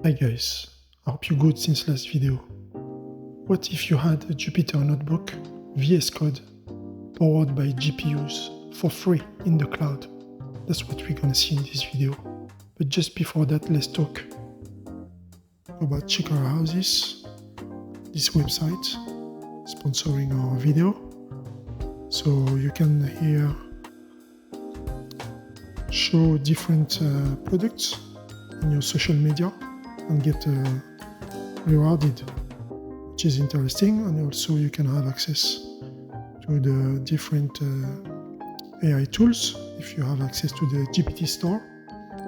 Hi guys, I hope you're good since last video. What if you had a Jupyter notebook, VS Code, powered by GPUs for free in the cloud? That's what we're gonna see in this video. But just before that, let's talk about Checker Houses, this website sponsoring our video. So you can here show different products in your social media and get rewarded, which is interesting. And also you can have access to the different AI tools if you have access to the GPT store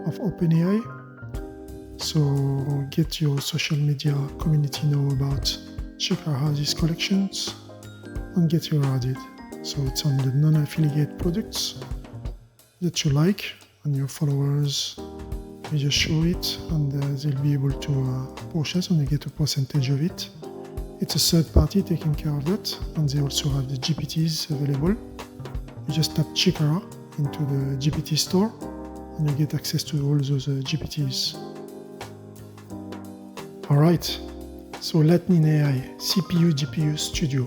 of OpenAI. So get your social media community know about Checker Houses collections and get rewarded. So it's on the non-affiliate products that you like, and your followers, you just show it and they'll be able to purchase and you get a percentage of it. It's a third party taking care of that, and they also have the GPTs available. You just tap Checker into the GPT store and you get access to all those GPTs. Alright, so Lightning AI CPU GPU Studio.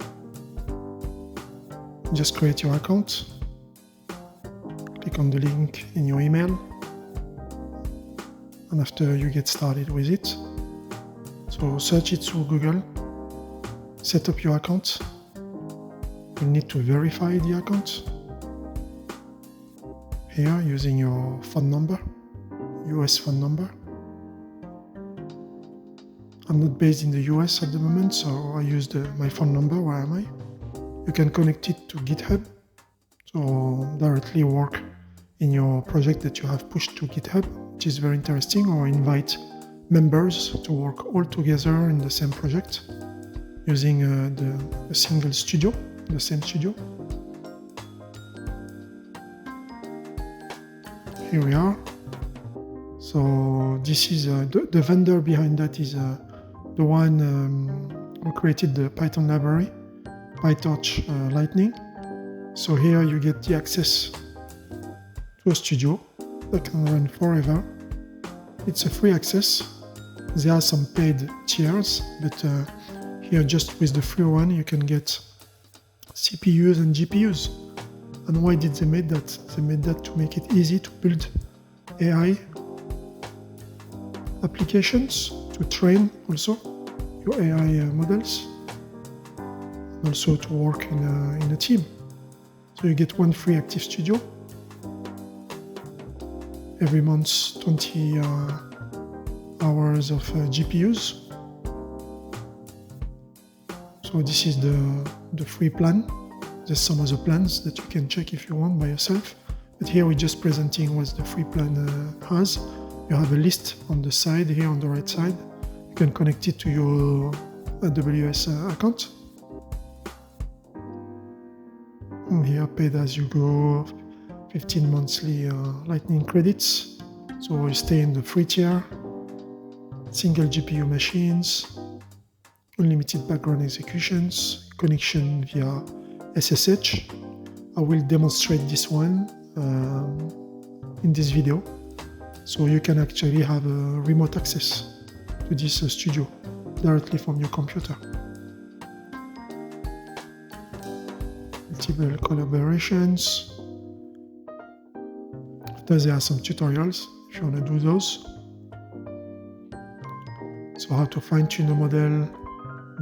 Just create your account, click on the link in your email, and after you get started with it, so search it through Google, set up your account. You need to verify the account here using your phone number, US phone number. I'm not based in the US at the moment, so I used my phone number. Where am I? You can connect it to GitHub, so directly work in your project that you have pushed to GitHub, which is very interesting, or invite members to work all together in the same project using a single studio, the same studio. Here we are. So this is the vendor behind that is the one who created the Python library, PyTorch Lightning. So here you get the access to a studio that can run forever. It's a free access. There are some paid tiers, but here just with the free one you can get CPUs and GPUs. And why did they make that? They made that to make it easy to build AI applications, to train also your AI models, and also to work in a team. So you get one free active studio. Every month 20 hours of GPUs. So this is the free plan. There's some other plans that you can check if you want by yourself. But here we're just presenting what the free plan has. You have a list on the side, here on the right side. You can connect it to your AWS account. And here, paid as you go, 15 monthly Lightning credits. So you stay in the free tier, single GPU machines, unlimited background executions, connection via SSH. I will demonstrate this one in this video. So you can actually have a remote access to this studio directly from your computer. Multiple collaborations. After there are some tutorials if you want to do those. So how to fine-tune a model,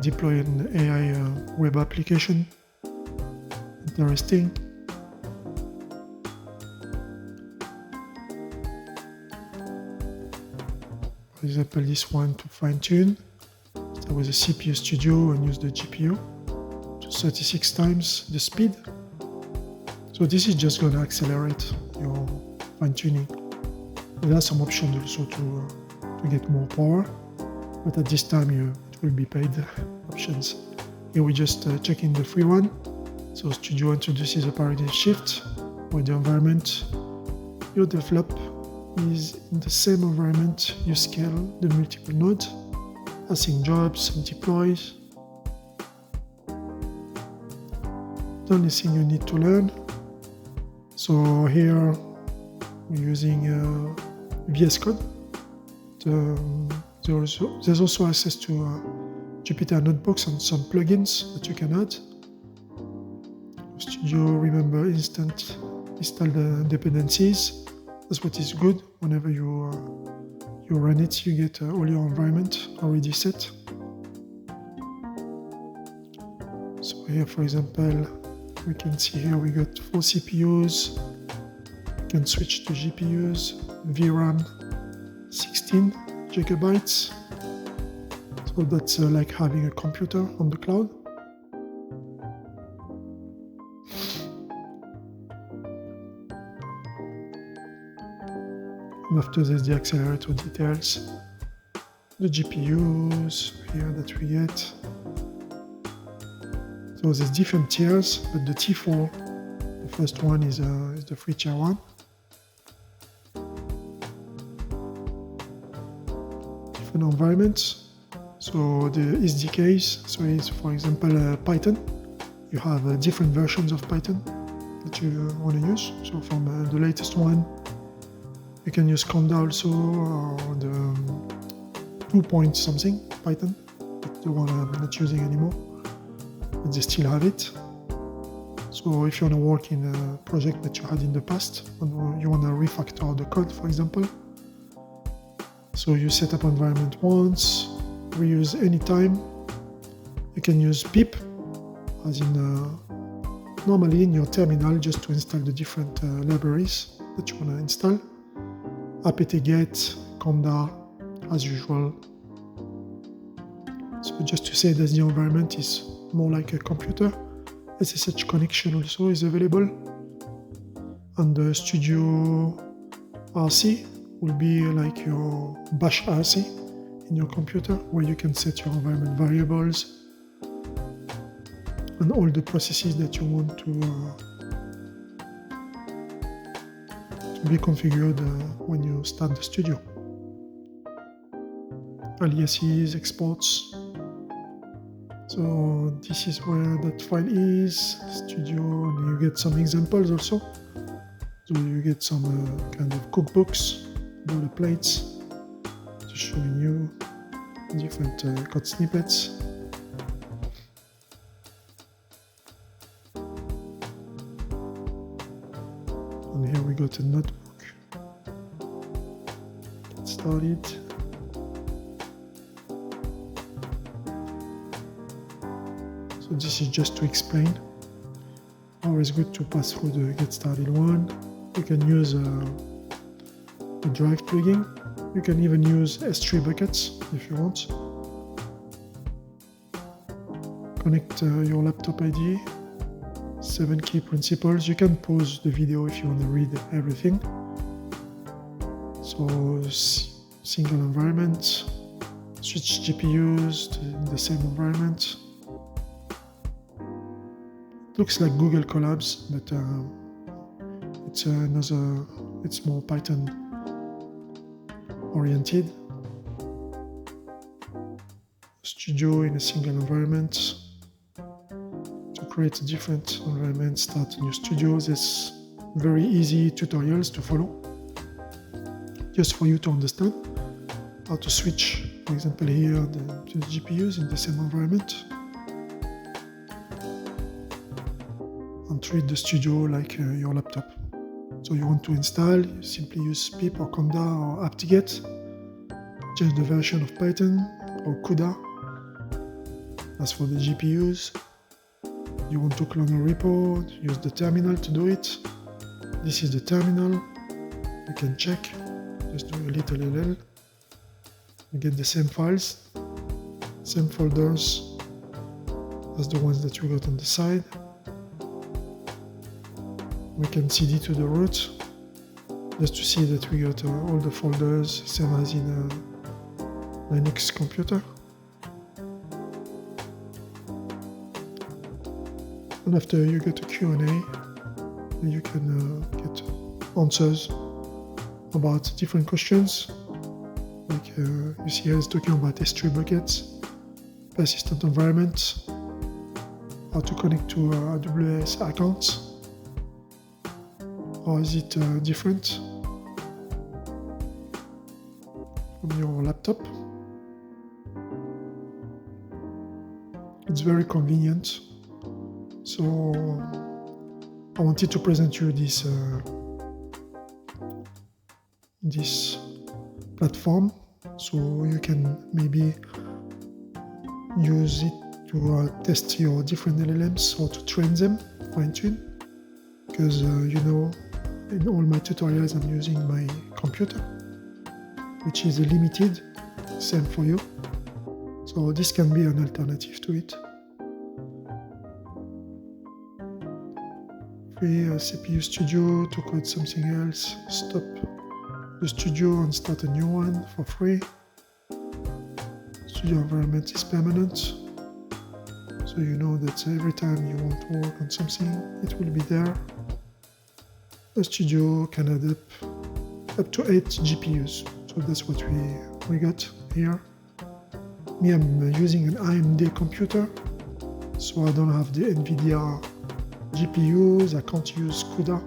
deploy an AI web application. Interesting. For example, this one to fine-tune. Start with a CPU studio and use the GPU to 36 times the speed. So this is just going to accelerate your fine-tuning. There are some options also to get more power, but at this time it will be paid options. Here we just check in the free one. So Studio introduces a paradigm shift where the environment you develop is in the same environment you scale the multiple nodes, assign jobs and deploys. The only thing you need to learn. So here we're using VS Code, the There's also access to Jupyter notebooks and some plugins that you can add. Studio, remember, install the dependencies. That's what is good. Whenever you run it, you get all your environment already set. So here, for example, we can see here we got 4 CPUs. We can switch to GPUs. VRAM 16 gigabytes. So that's like having a computer on the cloud. And after there's the accelerator details, the GPUs here that we get. So there's different tiers, but the T4, the first one is the free tier one. Different environments. So the SDKs, so it's for example Python. You have different versions of Python that you want to use. So from the latest one, you can use Conda also, or the 2 point something Python. That's the one I'm not using anymore, but they still have it. So if you want to work in a project that you had in the past, and you want to refactor the code, for example, so you set up environment once, reuse anytime. You can use pip, as in normally in your terminal, just to install the different libraries that you want to install. apt-get, conda, as usual. So just to say that the environment is more like a computer. SSH connection also is available. And the Studio RC will be like your bash RC in your computer, where you can set your environment variables and all the processes that you want to be configured when you start the studio. Aliases, exports. So this is where that file is, studio, and you get some examples also. So you get some kind of cookbooks, boilerplates, just showing you different code snippets. And here we got a notebook. Get started. So this is just to explain. Always good to pass through the get started one. You can use a drive plugin. You can even use S3 buckets if you want. Connect your laptop ID. 7 key principles. You can pause the video if you want to read everything. So single environment. Switch GPUs in the same environment. Looks like Google Colabs, but it's more Python oriented. Studio in a single environment. To create a different environment, start a new studio. There's very easy tutorials to follow, just for you to understand how to switch, for example here, to the GPUs in the same environment. And treat the studio like your laptop. So you want to install, you simply use pip or conda or apt-get, change the version of Python or CUDA. As for the GPUs, you want to clone a repo, use the terminal to do it. This is the terminal. You can check, just do a little LL. You get the same files, same folders as the ones that we got on the side. We can cd to the root, just to see that we got all the folders, same as in a Linux computer. And after you get a Q&A, you can get answers about different questions. Like you see here, it's talking about S3 buckets, persistent environment, how to connect to AWS accounts. Or is it different from your laptop? It's very convenient. So I wanted to present you this platform, so you can maybe use it to test your different LLMs or to train them, fine-tune. Because in all my tutorials I'm using my computer, which is limited, same for you. So this can be an alternative to it. Free CPU Studio to code something else, stop the studio and start a new one for free. Studio environment is permanent, so you know that every time you want to work on something, it will be there. The studio can add up to 8 GPUs, so that's what we got here. Me, I'm using an AMD computer, so I don't have the NVIDIA GPUs, I can't use CUDA.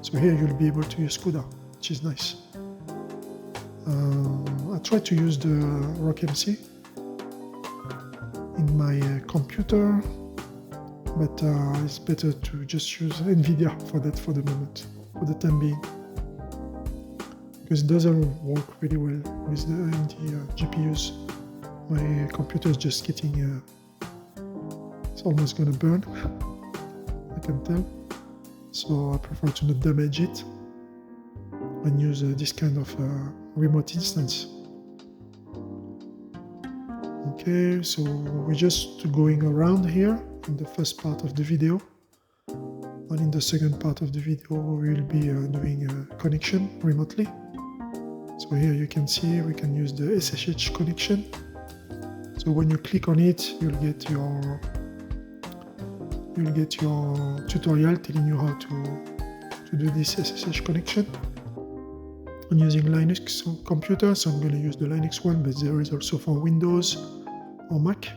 So here you'll be able to use CUDA, which is nice. I tried to use the RockMC in my computer, but it's better to just use NVIDIA for that for the moment, for the time being. Because it doesn't work really well with the AMD GPUs. My computer is just getting, it's almost gonna burn, I can tell. So I prefer to not damage it and use this kind of remote instance. Okay, so we're just going around here in the first part of the video. And in the second part of the video, we will be doing a connection remotely. So here you can see we can use the SSH connection. So when you click on it, you'll get your tutorial telling you how to do this SSH connection. I'm using Linux computer, so I'm going to use the Linux one, but there is also for Windows or Mac.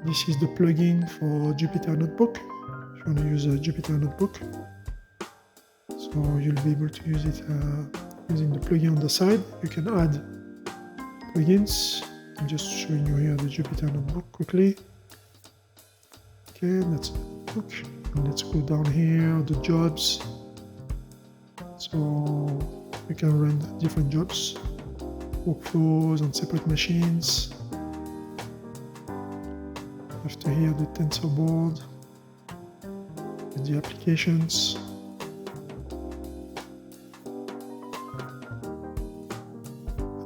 This is the plugin for Jupyter Notebook. If you want to use a Jupyter Notebook, so you'll be able to use it using the plugin on the side. You can add plugins. I'm just showing you here the Jupyter Notebook quickly. Okay, that's the notebook. And let's go down here, the jobs. So you can run different jobs, workflows on separate machines. After here, the TensorBoard, with the applications.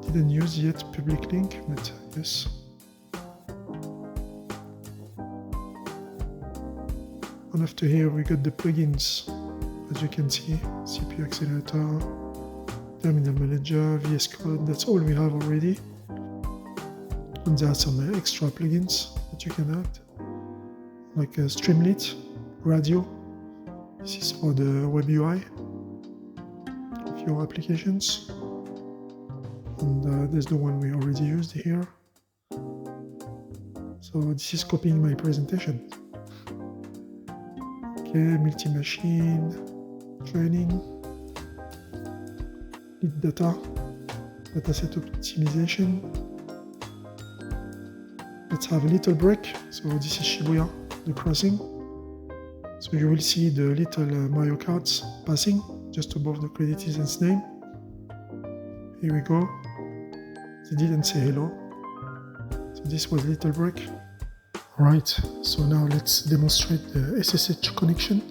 I didn't use yet public link, but yes. And after here, we got the plugins, as you can see, CPU Accelerator, Terminal Manager, VS Code, that's all we have already. And there are some extra plugins that you can add, like Streamlit, Radio. This is for the web UI of your applications. And there's the one we already used here. So this is copying my presentation. Okay, multi-machine, training, lead data, dataset optimization. Let's have a little break. So this is Shibuya, the crossing. So you will see the little Mario Karts passing just above the Creditizens name. Here we go. They didn't say hello. So this was a little break. Alright, so now let's demonstrate the SSH connection.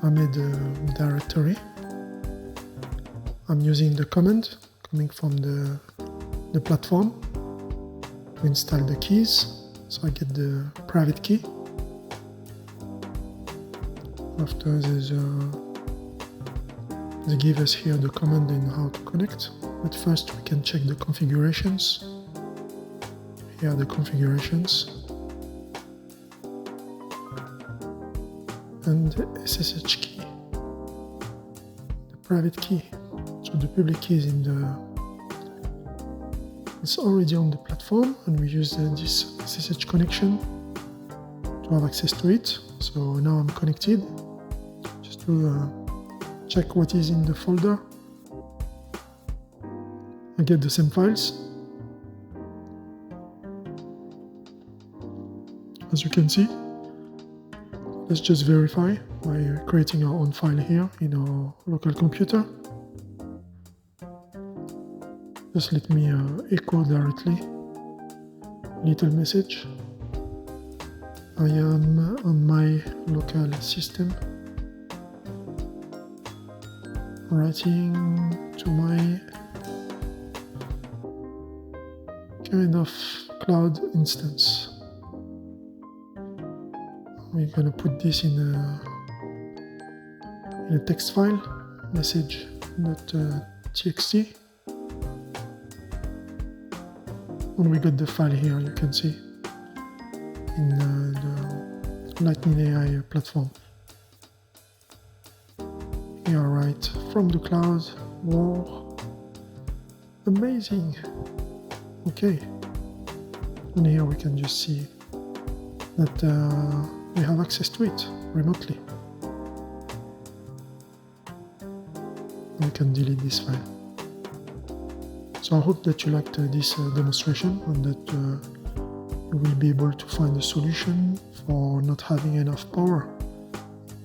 I made a directory. I'm using the command coming from the platform to install the keys. So I get the private key. After they give us here the command and how to connect. But first we can check the configurations. Here are the configurations. And the SSH key. The private key. So the public key is it's already on the platform, and we use this SSH connection to have access to it. So now I'm connected just to check what is in the folder. I get the same files, as you can see. Let's just verify by creating our own file here in our local computer. Just let me echo directly. Little message. I am on my local system, writing to my kind of cloud instance. We're gonna put this in a text file, message.txt. And we got the file here, you can see, in the Lightning AI platform. Here, right from the cloud. Wow, amazing. Okay, and here we can just see that we have access to it remotely. We can delete this file. So I hope that you liked this demonstration and that you will be able to find a solution for not having enough power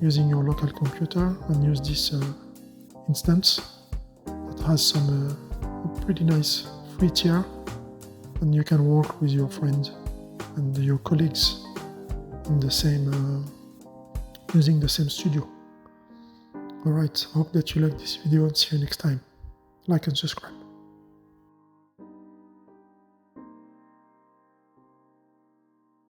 using your local computer and use this instance that has some pretty nice free tier, and you can work with your friends and your colleagues in the same using the same studio. Alright, I hope that you like this video and see you next time. Like and subscribe.